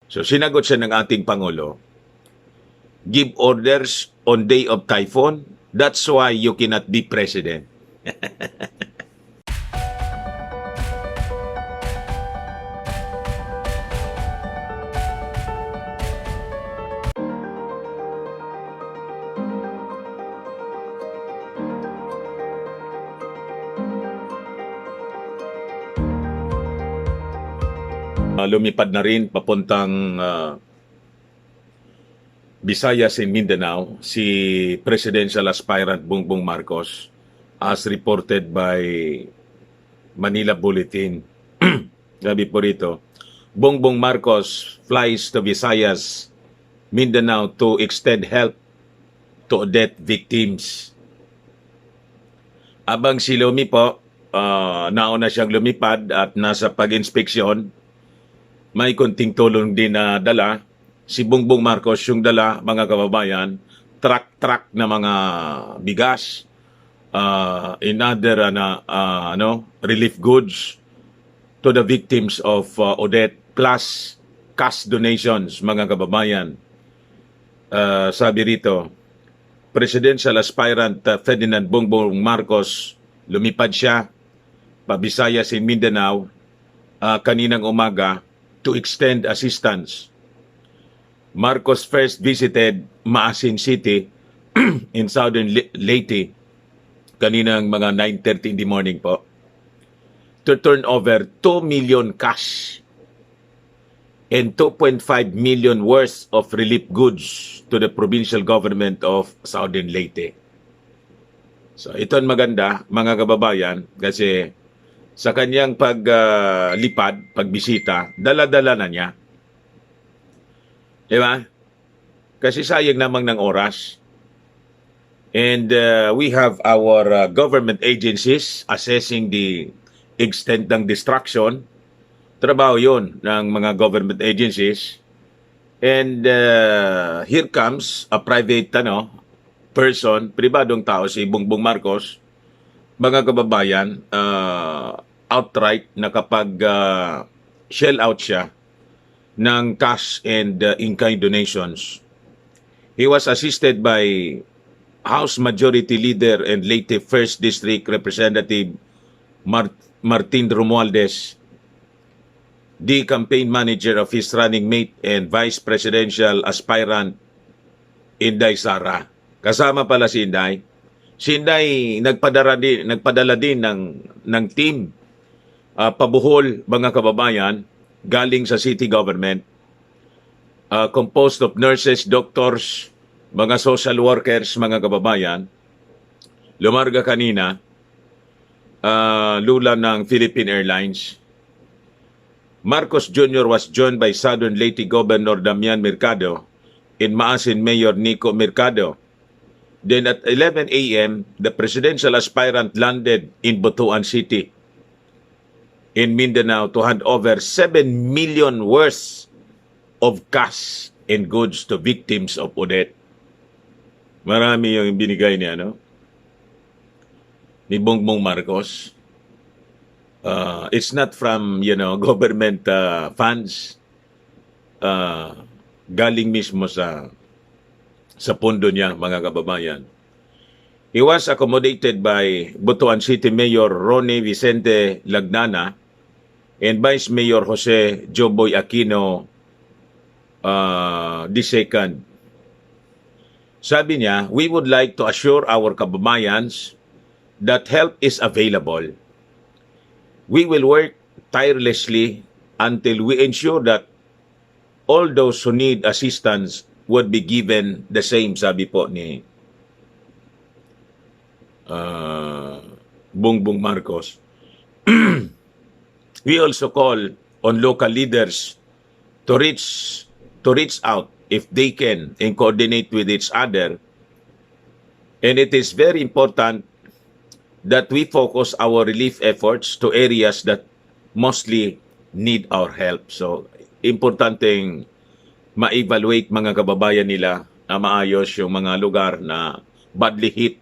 So sinagot siya ng ating Pangulo, give orders on day of typhoon, that's why you cannot be president. Lumipad na rin papuntang Visayas and Mindanao si presidential aspirant Bongbong Marcos as reported by Manila Bulletin. Sabi po rito, Bongbong Marcos flies to Visayas, Mindanao to extend help to death victims. Abang si Lomi po, nauna siyang lumipad at nasa pag-inspeksyon, may konting tulong din na dala. Si Bongbong Marcos yung dala, mga kababayan, truck na mga bigas, in other relief goods to the victims of Odette, plus cash donations, mga kababayan. Sabi rito, Presidential aspirant Ferdinand Bongbong Marcos, lumipad siya pa Visayas in Mindanao kaninang umaga to extend assistance. Marcos first visited Maasin City in southern Leyte kaninang mga 9:30 in the morning po to turn over 2 million cash and 2.5 million worth of relief goods to the provincial government of southern Leyte. So ito ang maganda, mga kababayan, kasi sa kanyang paglipad, pagbisita, dala-dala na niya. Diba? Kasi sayang namang ng oras. And we have our government agencies assessing the extent ng destruction. Trabaho yun ng mga government agencies. And here comes a private person, pribadong tao, si Bongbong Marcos, mga kababayan, outright na kapag shell out siya ng cash and in-kind donations. He was assisted by House Majority Leader and Leyte 1st District Representative Martin Romualdez, the campaign manager of his running mate and vice presidential aspirant Inday Sara. Kasama pala si Inday. Si Inday nagpadala din ng team pabuhol, mga kababayan, galing sa city government, composed of nurses, doctors, mga social workers, mga kababayan. Lumarga kanina, lula ng Philippine Airlines. Marcos Jr. was joined by Southern Leyte Governor Damian Mercado and Maasin Mayor Nico Mercado. Then at 11 a.m., the presidential aspirant landed in Butuan City in Mindanao to hand over 7 million worth of cash and goods to victims of Odette. Marami yung binigay niya, ni Bongbong Marcos. It's not from, government funds. Galing mismo sa pondo niya, mga kababayan. He was accommodated by Butuan City Mayor Ronnie Vicente Lagnana and Vice Mayor Jose Joboy Aquino II. Sabi niya, we would like to assure our kababayans that help is available. We will work tirelessly until we ensure that all those who need assistance would be given the same, sabi po ni Bongbong Marcos. We also call on local leaders to reach out if they can and coordinate with each other. And it is very important that we focus our relief efforts to areas that mostly need our help. So, importanteng ma-evaluate, mga kababayan nila, na maayos yung mga lugar na badly hit.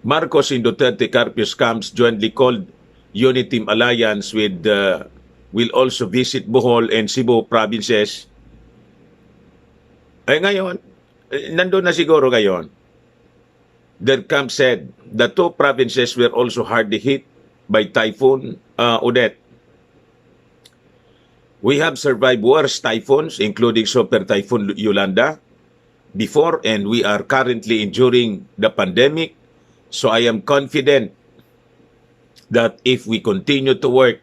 Marcos and Duterte Carpio camps jointly called Unity Alliance with will also visit Bohol and Cebu provinces. Ngayon, nandun na siguro ngayon. DERCAM said the two provinces were also hardly hit by Typhoon Odette. We have survived worse typhoons, including Super Typhoon Yolanda, before, and we are currently enduring the pandemic. So I am confident that if we continue to work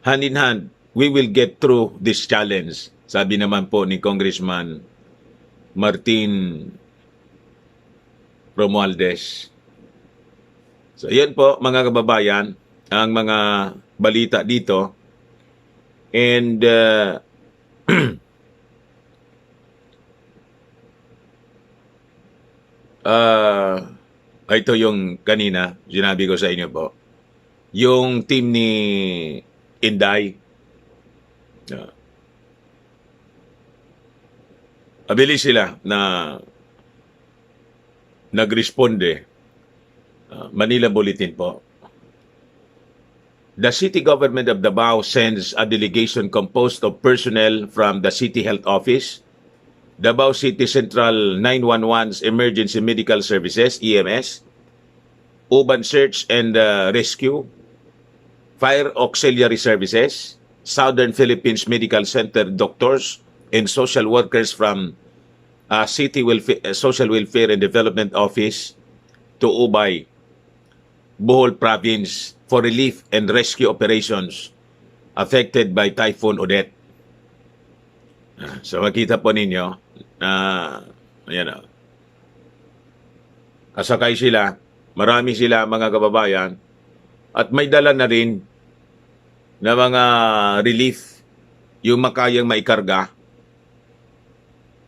hand in hand, we will get through this challenge. Sabi naman po ni Congressman Martin Romualdez. So yan po mga kababayan, ang mga balita dito. And ito yung kanina, sinabi ko sa inyo po. Yung team ni Inday, abilis sila na nagresponde. Manila Bulletin po. The city government of Davao sends a delegation composed of personnel from the City Health Office, Davao City Central 911's Emergency Medical Services, EMS, Urban Search and Rescue, Fire Auxiliary Services, Southern Philippines Medical Center doctors, and social workers from City Social Welfare and Development Office to Ubay, Bohol Province, for relief and rescue operations affected by Typhoon Odette. So makita po ninyo na ayan, kasakay sila, marami sila mga kababayan, at may dala na rin na mga relief yung makayang maikarga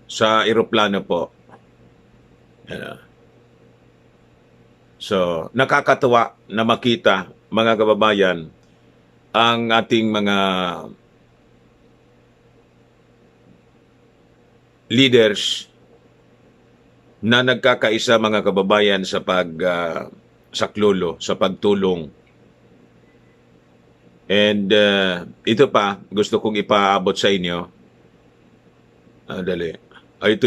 sa eroplano po. Ayan. So nakakatuwa na makita mga kababayan ang ating mga leaders na nagkakaisa mga kababayan sa saklolo, sa pagtulong. And ito pa, gusto kong ipaabot sa inyo. Dali. Ito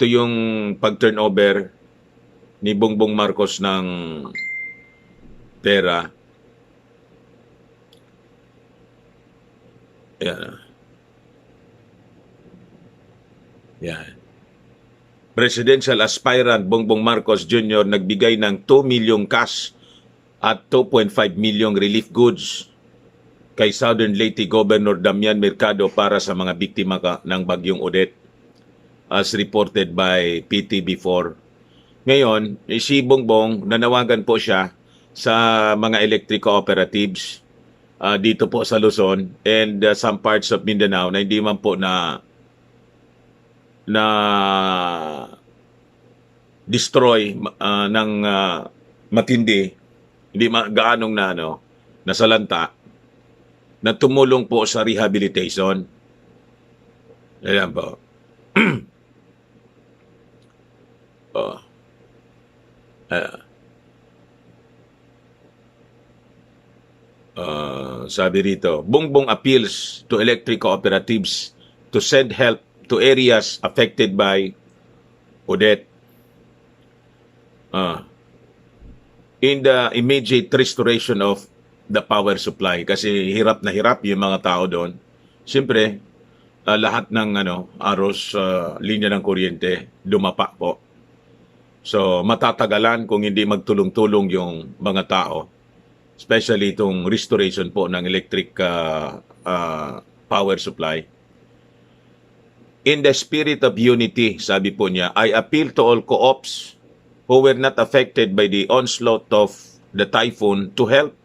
yung pag-turnover ni Bongbong Marcos ng pera. Yan. Yan. Presidential aspirant Bongbong Marcos Jr. nagbigay ng 2 million cash at 2.5 million relief goods kay Southern Leyte Governor Damian Mercado para sa mga biktima ng bagyong Odette, as reported by PTB4. Ngayon, si Bongbong, nanawagan po siya sa mga electric cooperatives dito po sa Luzon and some parts of Mindanao na hindi man po na destroy ng matindi, hindi gaanong nasalanta, na tumulong po sa rehabilitation. Ayan po. Sabi rito, Bongbong appeals to electric cooperatives to send help to areas affected by Odette in the immediate restoration of the power supply. Kasi hirap na hirap yung mga tao doon. Siyempre, lahat ng aros, linya ng kuryente, dumapa po. So, matatagalan kung hindi magtulong-tulong yung mga tao. Especially itong restoration po ng electric power supply. In the spirit of unity, sabi po niya, I appeal to all co-ops who were not affected by the onslaught of the typhoon to help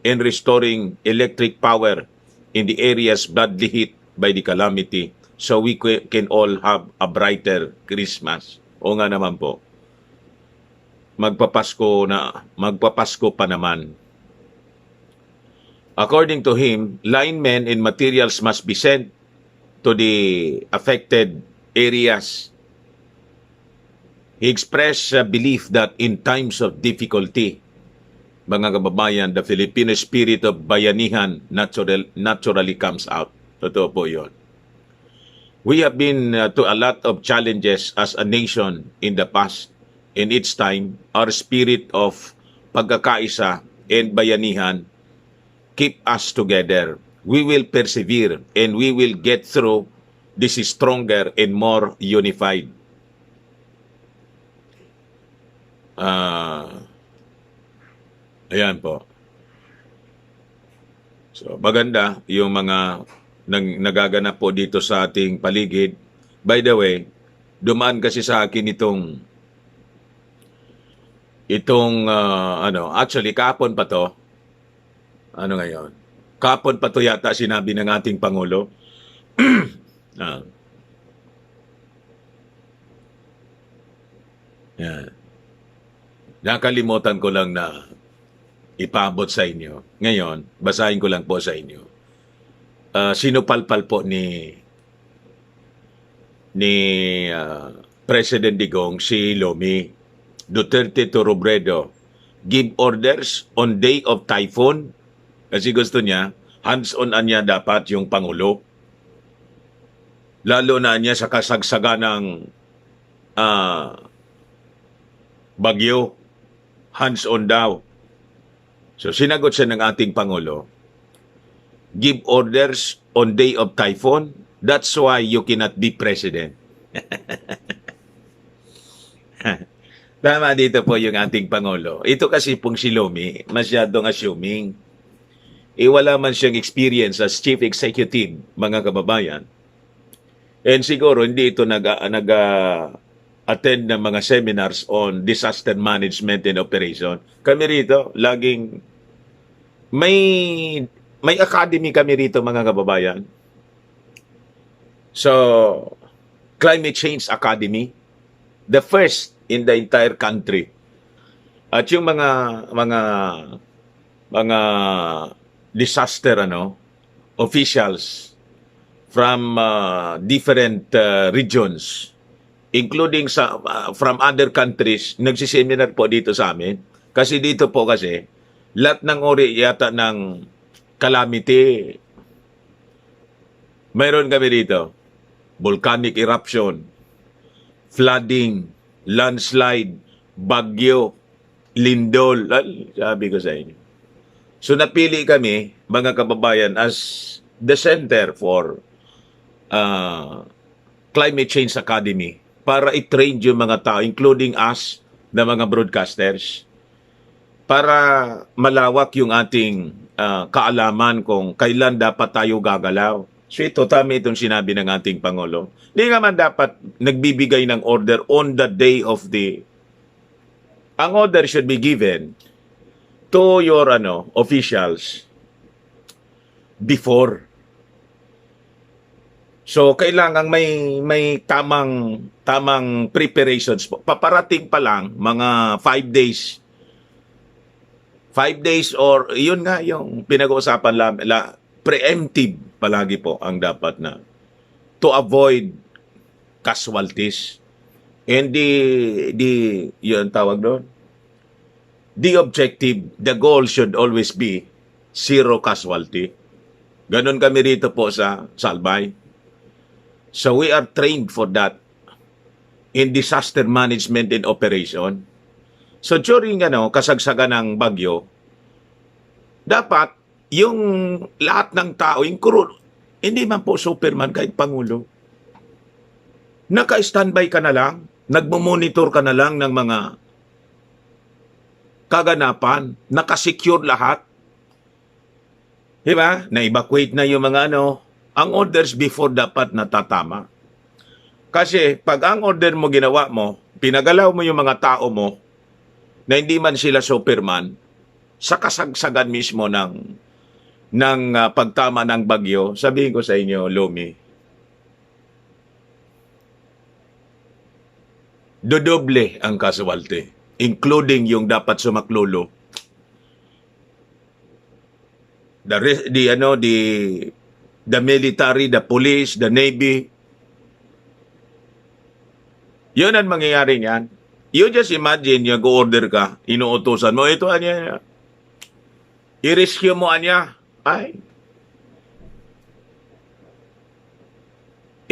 in restoring electric power in the areas badly hit by the calamity so we can all have a brighter Christmas. O nga naman po, magpapasko pa naman. According to him, linemen and materials must be sent to the affected areas. He expressed a belief that in times of difficulty, mga kababayan, the Filipino spirit of bayanihan naturally comes out. Totoo po yun. We have been to a lot of challenges as a nation in the past. In each time, our spirit of pagkakaisa and bayanihan keep us together. We will persevere and we will get through this stronger and more unified. Ayan po. So, maganda yung mga nagaganap po dito sa ating paligid. By the way, dumaan kasi sa akin actually kahapon pa to. Ano ngayon? Kahapon pa to yata sinabi ng ating Pangulo. Yan. Nakalimutan ko lang na ipaabot sa inyo. Ngayon, basahin ko lang po sa inyo. Sinupalpal po ni President Digong si Lomi Duterte to Robredo. Give orders on day of typhoon. Kasi gusto niya, hands-on niya dapat yung Pangulo. Lalo na niya sa kasagsagan ng bagyo. Hands-on daw. So sinagot siya ng ating Pangulo, give orders on day of typhoon. That's why you cannot be president. Tama dito po yung ating Pangulo. Ito kasi pong si Lomi, masyadong assuming. Wala man siyang experience as chief executive, mga kababayan. And siguro hindi ito attend ng mga seminars on disaster management and operation. Kami rito, laging may academy kami rito, mga kababayan. So, Climate Change Academy, the first in the entire country. At yung mga disaster officials from different regions, including from other countries, nagsiseminar po dito sa amin. Kasi dito po kasi, lahat ng uri yata ng calamity, mayroon kami dito. Volcanic eruption, flooding, landslide, bagyo, lindol. Sabi ko sa inyo. So napili kami, mga kababayan, as the center for Climate Change Academy para i-train yung mga tao, including us, na mga broadcasters, para malawak yung ating kaalaman kung kailan dapat tayo gagalaw. So ito, tama itong sinabi ng ating Pangulo. Hindi naman dapat nagbibigay ng order on the day of ang order should be given to your officials before. So kailangan may tamang preparations po. Paparating pa lang mga 5 days. 5 days or yun nga yung pinag-uusapan lang, preemptive palagi po ang dapat na to avoid casualties. And yun tawag doon. The objective, the goal should always be zero casualty. Ganon kami rito po sa Salbay. So we are trained for that in disaster management and operation. So during kasagsagan ng bagyo, dapat yung lahat ng tao, yung crew, hindi man po Superman kahit Pangulo. Naka-standby ka na lang, nagmo-monitor ka na lang ng mga kaganapan, nakasecure lahat. Diba? Na-evacuate na yung mga ang orders before dapat natatama. Kasi pag ang order mo ginawa mo, pinagalaw mo yung mga tao mo, na hindi man sila Superman, sa kasagsagan mismo ng pagtama ng bagyo, sabihin ko sa inyo, Lomi, dodoble ang casualty, including yung dapat sumaklolo. The military, the police, the navy. Yun ang mangyayari niyan. You just imagine, yung order ka, inuutosan mo, ito, I-rescue mo anya. Ay,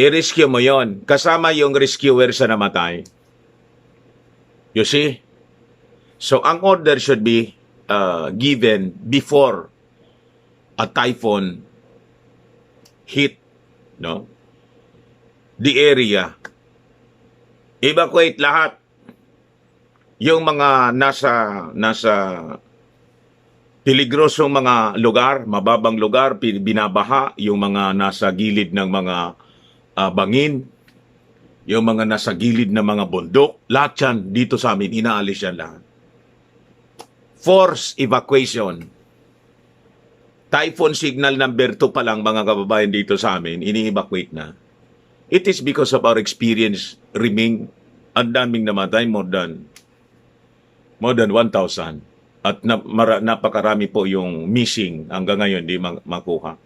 i-rescue mo yon. Kasama yung rescuer sa namatay. You see? So, ang order should be given before a typhoon hit, no? The area. Evacuate lahat. Yung mga nasa peligrosong mga lugar, mababang lugar, binabaha, yung mga nasa gilid ng mga bangin, yung mga nasa gilid ng mga bundok, lahat yan dito sa amin, inaalis yan lahat. Force evacuation. Typhoon signal number 2 pa lang, mga kababayan dito sa amin, ini-evacuate na. It is because of our experience riming, ang daming namatay, more than 1,000. At napakarami po yung missing hanggang ngayon di makuha.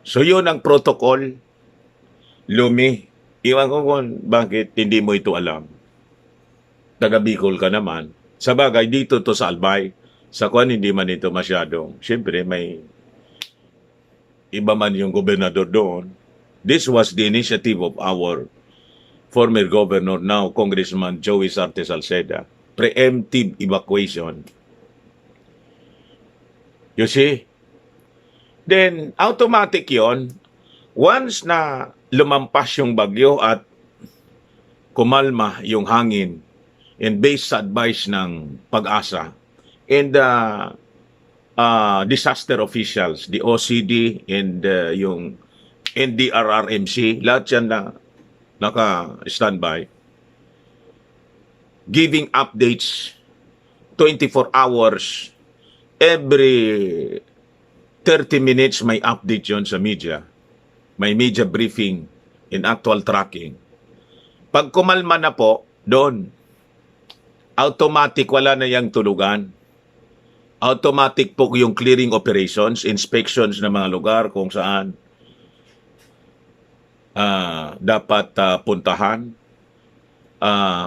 So yun ang protocol. Lumi, iwan ko kung bakit hindi mo ito alam. Taga Bicol ka naman. Sa bagay, dito to sa Albay. Sa Kwan, hindi man ito masyadong. Siyempre, may iba man yung gobernador doon. This was the initiative of our former governor, now Congressman Joey Sarte Salceda. Preemptive evacuation. You see? Then, automatic yon. Once na lumampas yung bagyo at kumalma yung hangin, and based sa advice ng Pag-asa, and disaster officials, the OCD and yung NDRRMC, lahat yan na naka-standby, giving updates 24 hours, every 30 minutes may update yon sa media. May media briefing in actual tracking. Pag kumalma na po, doon, automatic wala na yung tulugan. Automatic po yung clearing operations, inspections ng mga lugar kung saan dapat puntahan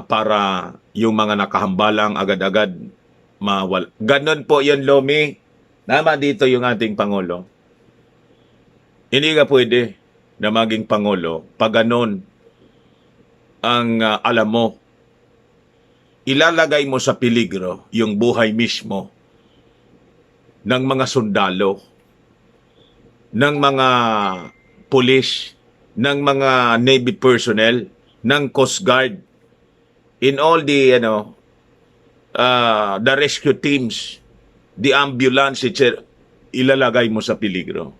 para yung mga nakahambalang agad-agad mawala. Ganon po yan, Lomi. Naman dito yung ating Pangulo. Hindi ka pwede na maging Pangulo pag ganon ang alam mo. Ilalagay mo sa peligro yung buhay mismo ng mga sundalo, ng mga pulis, ng mga Navy personnel, ng Coast Guard, in all the the rescue teams, the ambulance, etc., ilalagay mo sa peligro.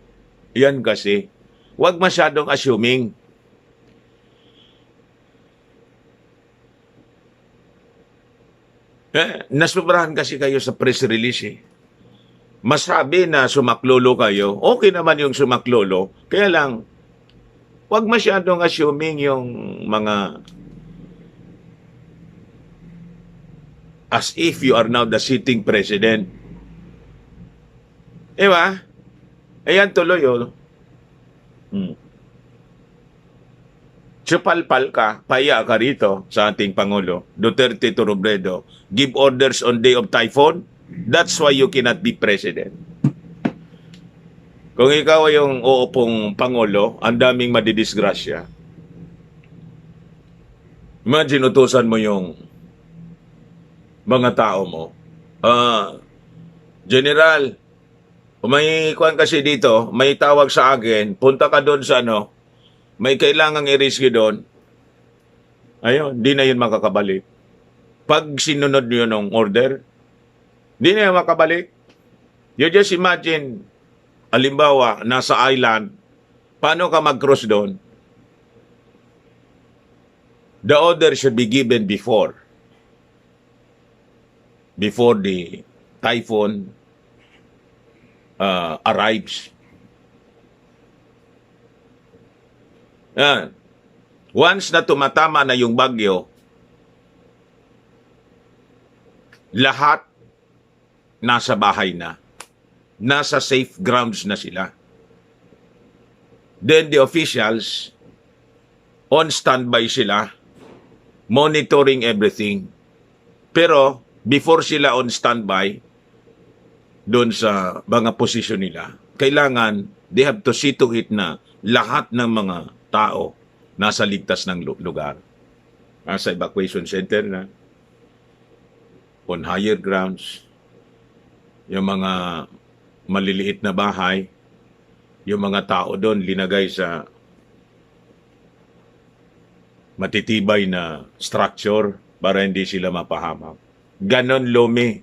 Yan kasi. Huwag masyadong assuming. Nasobrahan kasi kayo sa press release eh. Masabi na sumaklolo kayo, okay naman yung sumaklolo, kaya lang, huwag masyadong assuming yung mga as if you are now the sitting president. Diba? Ayan tuloy, oh. Supalpal ka, paya ka rito sa ating Pangulo, Duterte to Robredo. Give orders on day of typhoon. That's why you cannot be president. Kung ikaw ay yung uupong Pangulo, ang daming madidisgrasya. Imagine, utusan mo yung mga tao mo. General, may kuwan kasi dito, may tawag sa akin, punta ka doon sa may kailangang i-rescue doon. Ayun, di na yun makakabalik. Pag sinunod yun ng order, di na yun makabalik. You just imagine, halimbawa, nasa island, paano ka mag-cross doon? The order should be given before the typhoon arrives. Once na tumatama na yung bagyo, lahat nasa bahay na. Nasa safe grounds na sila. Then the officials, on standby sila, monitoring everything. Pero, before sila on standby, doon sa mga posisyon nila. Kailangan, they have to see to it na lahat ng mga tao nasa ligtas ng lugar. Nasa evacuation center na, on higher grounds, yung mga maliliit na bahay, yung mga tao doon linagay sa matitibay na structure para hindi sila mapahamak. Ganon, Lomi.